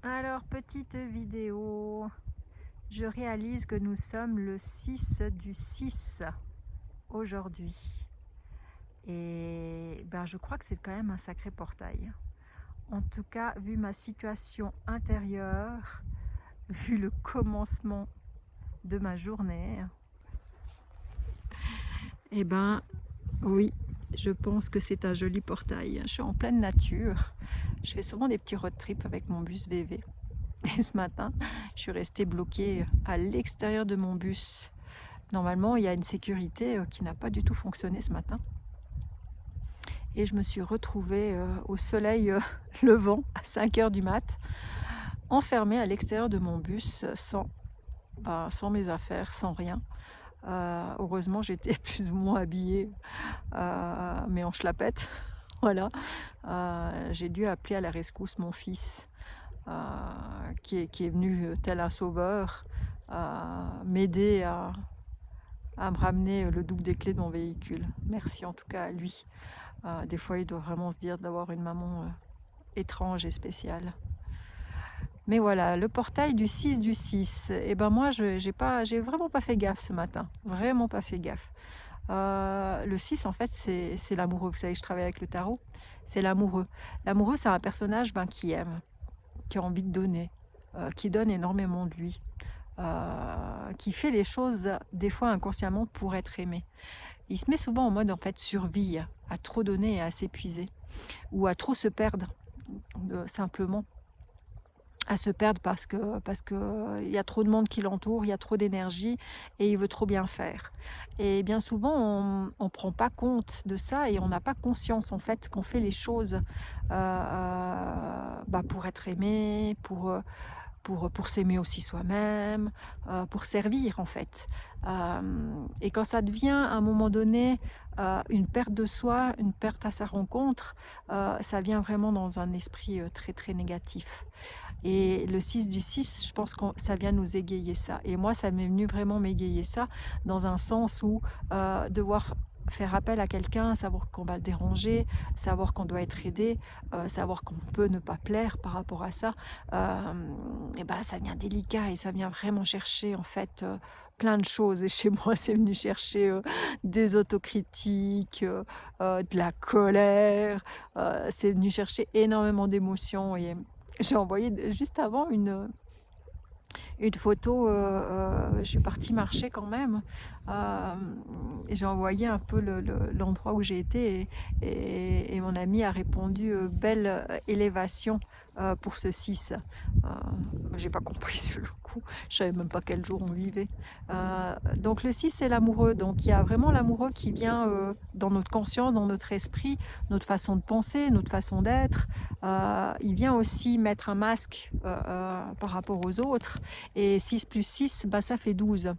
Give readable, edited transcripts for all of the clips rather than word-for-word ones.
Alors, petite vidéo, je réalise que nous sommes le 6 du 6 aujourd'hui. Et ben, je crois que c'est quand même un sacré portail. En tout cas, vu ma situation intérieure, vu le commencement de ma journée, eh ben oui, je pense que c'est un joli portail. Je suis en pleine nature. Je fais souvent des petits road trips avec mon bus VV. Et ce matin, je suis restée bloquée à l'extérieur de mon bus. Normalement, il y a une sécurité qui n'a pas du tout fonctionné ce matin. Et je me suis retrouvée au soleil levant à 5 h du mat, enfermée à l'extérieur de mon bus sans mes affaires, sans rien. Heureusement, j'étais plus ou moins habillée, mais en chlapette. Voilà. J'ai dû appeler à la rescousse mon fils, qui est venu tel un sauveur, m'aider à me ramener le double des clés de mon véhicule. Merci en tout cas à lui. Des fois, il doit vraiment se dire d'avoir une maman étrange et spéciale. Mais voilà, le portail du 6 du 6. Et ben moi, j'ai vraiment pas fait gaffe ce matin. Vraiment pas fait gaffe. Le 6, en fait, c'est l'amoureux. Vous savez, je travaille avec le tarot. C'est l'amoureux. L'amoureux, c'est un personnage qui aime, qui a envie de donner, qui donne énormément de lui, qui fait les choses des fois inconsciemment pour être aimé. Il se met souvent en mode survie, à trop donner et à s'épuiser, ou à trop se perdre, simplement à se perdre parce que y a trop de monde qui l'entoure, il y a trop d'énergie et il veut trop bien faire. Et bien souvent, on prend pas compte de ça et on n'a pas conscience en fait qu'on fait les choses pour être aimé, pour s'aimer aussi soi-même, pour servir en fait. Et quand ça devient à un moment donné une perte de soi, une perte à sa rencontre, ça vient vraiment dans un esprit très très négatif. Et le 6 du 6, je pense que ça vient nous égayer ça. Et moi, ça m'est venu vraiment m'égayer ça, dans un sens où devoir faire appel à quelqu'un, savoir qu'on va le déranger, savoir qu'on doit être aidé, savoir qu'on peut ne pas plaire par rapport à ça, et ben ça vient délicat et ça vient vraiment chercher en fait plein de choses. Et chez moi, c'est venu chercher des autocritiques, de la colère, c'est venu chercher énormément d'émotions. Et j'ai envoyé juste avant une photo, je suis partie marcher quand même, et j'ai envoyé un peu l'endroit où j'ai été et mon ami a répondu belle élévation pour ce 6. J'ai pas compris sur le coup, je savais même pas quel jour on vivait. Donc le 6 c'est l'amoureux, donc il y a vraiment l'amoureux qui vient dans notre conscience, dans notre esprit, notre façon de penser, notre façon d'être. Il vient aussi mettre un masque par rapport aux autres. Et 6 plus 6, ça fait 12.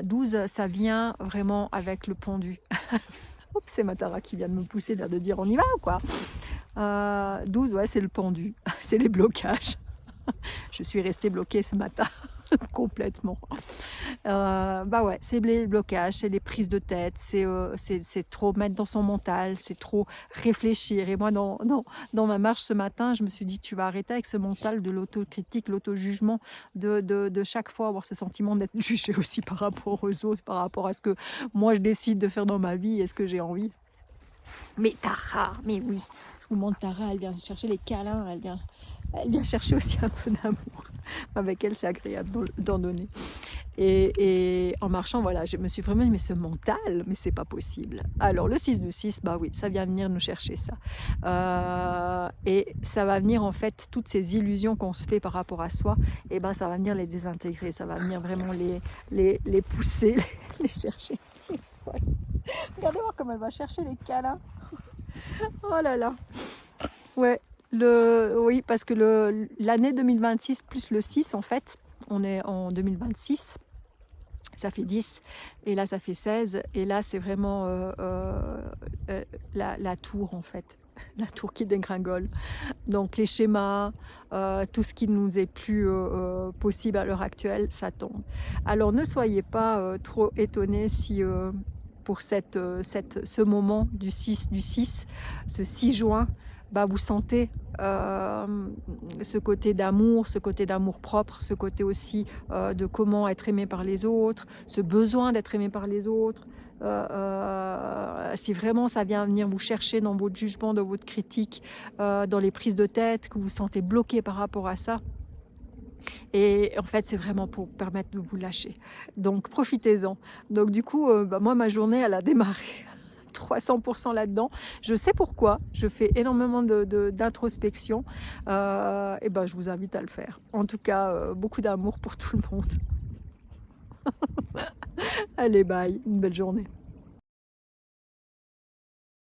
12, ça vient vraiment avec le pendu. Oups, c'est Matara qui vient de me pousser, de dire on y va ou quoi. 12, ouais, c'est le pendu, c'est les blocages. Je suis restée bloquée ce matin, complètement. Ouais, c'est les blocages, c'est les prises de tête, c'est trop mettre dans son mental, c'est trop réfléchir. Et moi, dans ma marche ce matin, je me suis dit, tu vas arrêter avec ce mental de l'autocritique, l'auto-jugement, de chaque fois avoir ce sentiment d'être jugé aussi par rapport aux autres, par rapport à ce que moi je décide de faire dans ma vie et ce que j'ai envie. Mais Tara, mais oui, je vous montre Tara, elle vient chercher les câlins, elle vient chercher aussi un peu d'amour. Avec elle, c'est agréable d'en donner. Et en marchant, voilà, je me suis vraiment dit, mais ce mental, mais c'est pas possible. Alors, le 6 de 6, oui, ça vient venir nous chercher ça. Et ça va venir, en fait, toutes ces illusions qu'on se fait par rapport à soi, et ça va venir les désintégrer, ça va venir vraiment les pousser, les chercher. Ouais. Regardez-moi comme elle va chercher les câlins. Oh là là. Ouais. Oui, parce que l'année 2026 plus le 6, en fait, on est en 2026, ça fait 10, et là ça fait 16, et là c'est vraiment la tour en fait, la tour qui dégringole. Donc les schémas, tout ce qui ne nous est plus possible à l'heure actuelle, ça tombe. Alors ne soyez pas trop étonnés si pour ce moment du 6, ce 6 juin, vous sentez ce côté d'amour, ce côté d'amour propre, ce côté aussi de comment être aimé par les autres, ce besoin d'être aimé par les autres. Si vraiment ça vient venir vous chercher dans votre jugement, dans votre critique, dans les prises de tête, que vous vous sentez bloqué par rapport à ça, et en fait c'est vraiment pour permettre de vous lâcher. Donc profitez-en. Donc du coup, moi ma journée elle a démarré 300% là-dedans. Je sais pourquoi, je fais énormément d'introspection, et je vous invite à le faire. En tout cas, beaucoup d'amour pour tout le monde. Allez, bye, une belle journée.